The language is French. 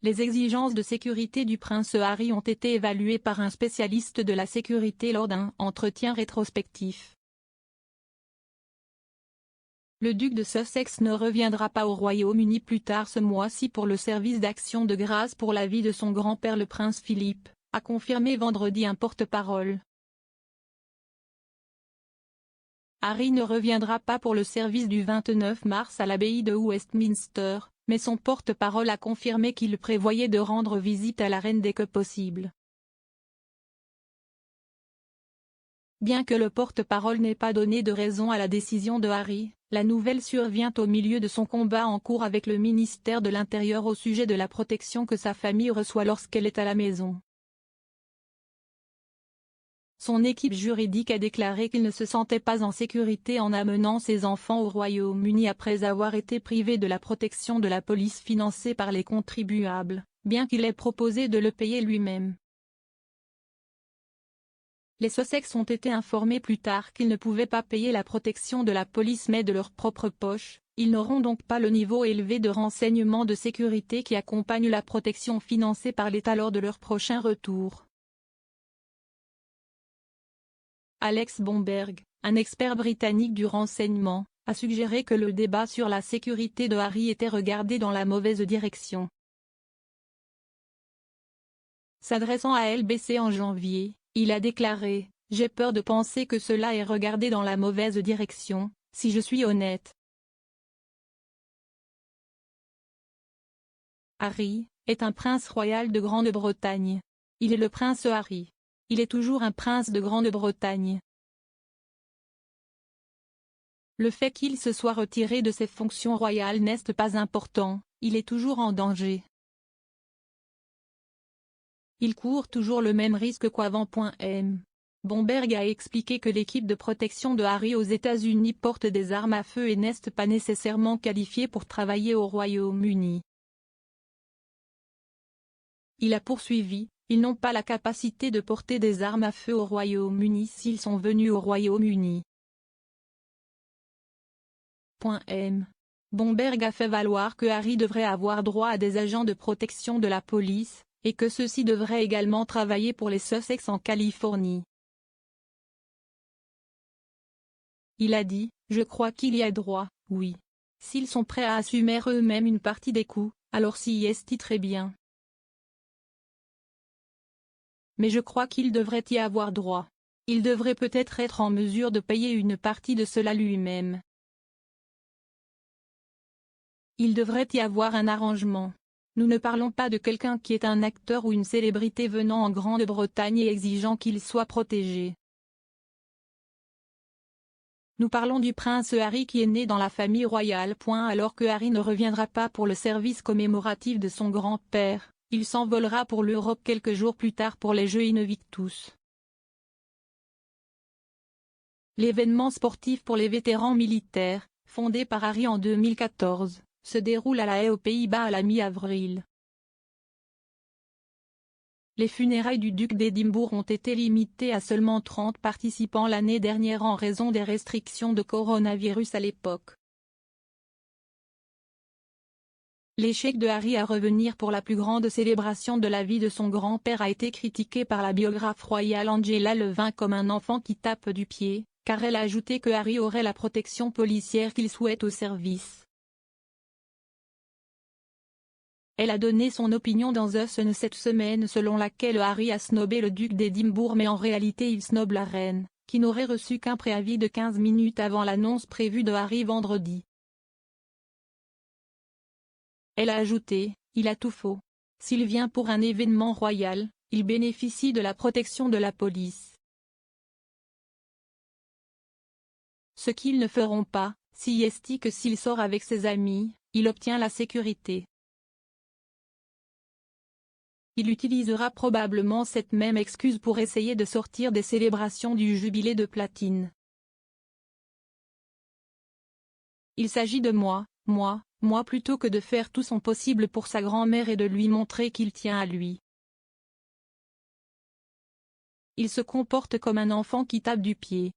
Les exigences de sécurité du prince Harry ont été évaluées par un spécialiste de la sécurité lors d'un entretien rétrospectif. Le duc de Sussex ne reviendra pas au Royaume-Uni plus tard ce mois-ci pour le service d'action de grâce pour la vie de son grand-père le prince Philippe, a confirmé vendredi un porte-parole. Harry ne reviendra pas pour le service du 29 mars à l'abbaye de Westminster, mais son porte-parole a confirmé qu'il prévoyait de rendre visite à la reine dès que possible. Bien que le porte-parole n'ait pas donné de raison à la décision de Harry, la nouvelle survient au milieu de son combat en cours avec le ministère de l'Intérieur au sujet de la protection que sa famille reçoit lorsqu'elle est à la maison. Son équipe juridique a déclaré qu'il ne se sentait pas en sécurité en amenant ses enfants au Royaume-Uni après avoir été privé de la protection de la police financée par les contribuables, bien qu'il ait proposé de le payer lui-même. Les Sussex ont été informés plus tard qu'ils ne pouvaient pas payer la protection de la police mais de leur propre poche, ils n'auront donc pas le niveau élevé de renseignement de sécurité qui accompagne la protection financée par l'État lors de leur prochain retour. Alex Bomberg, un expert britannique du renseignement, a suggéré que le débat sur la sécurité de Harry était regardé dans la mauvaise direction. S'adressant à LBC en janvier, il a déclaré « J'ai peur de penser que cela est regardé dans la mauvaise direction, si je suis honnête. » Harry est un prince royal de Grande-Bretagne. Il est le prince Harry. Il est toujours un prince de Grande-Bretagne. Le fait qu'il se soit retiré de ses fonctions royales n'est pas important, il est toujours en danger. Il court toujours le même risque qu'avant. Bomberg a expliqué que l'équipe de protection de Harry aux États-Unis porte des armes à feu et n'est pas nécessairement qualifiée pour travailler au Royaume-Uni. Il a poursuivi, ils n'ont pas la capacité de porter des armes à feu au Royaume-Uni s'ils sont venus au Royaume-Uni. Bomberg a fait valoir que Harry devrait avoir droit à des agents de protection de la police, et que ceux-ci devraient également travailler pour les Sussex en Californie. Il a dit « Je crois qu'il y a droit, oui. S'ils sont prêts à assumer eux-mêmes une partie des coûts, alors s'y est très bien. Mais je crois qu'il devrait y avoir droit. Il devrait peut-être être en mesure de payer une partie de cela lui-même. Il devrait y avoir un arrangement. Nous ne parlons pas de quelqu'un qui est un acteur ou une célébrité venant en Grande-Bretagne et exigeant qu'il soit protégé. Nous parlons du prince Harry qui est né dans la famille royale. Alors que Harry ne reviendra pas pour le service commémoratif de son grand-père, il s'envolera pour l'Europe quelques jours plus tard pour les Jeux Invictus. L'événement sportif pour les vétérans militaires, fondé par Harry en 2014, se déroule à La Haye aux Pays-Bas à la mi-avril. Les funérailles du duc d'Édimbourg ont été limitées à seulement 30 participants l'année dernière en raison des restrictions de coronavirus à l'époque. L'échec de Harry à revenir pour la plus grande célébration de la vie de son grand-père a été critiqué par la biographe royale Angela Levin comme un enfant qui tape du pied, car elle a ajouté que Harry aurait la protection policière qu'il souhaite au service. Elle a donné son opinion dans The Sun cette semaine selon laquelle Harry a snobé le duc d'Édimbourg mais en réalité il snobe la reine, qui n'aurait reçu qu'un préavis de 15 minutes avant l'annonce prévue de Harry vendredi. Elle a ajouté, il a tout faux. S'il vient pour un événement royal, il bénéficie de la protection de la police. Ce qu'ils ne feront pas, si est que s'il sort avec ses amis, il obtient la sécurité. Il utilisera probablement cette même excuse pour essayer de sortir des célébrations du jubilé de platine. Il s'agit de moi plutôt que de faire tout son possible pour sa grand-mère et de lui montrer qu'il tient à lui. Il se comporte comme un enfant qui tape du pied.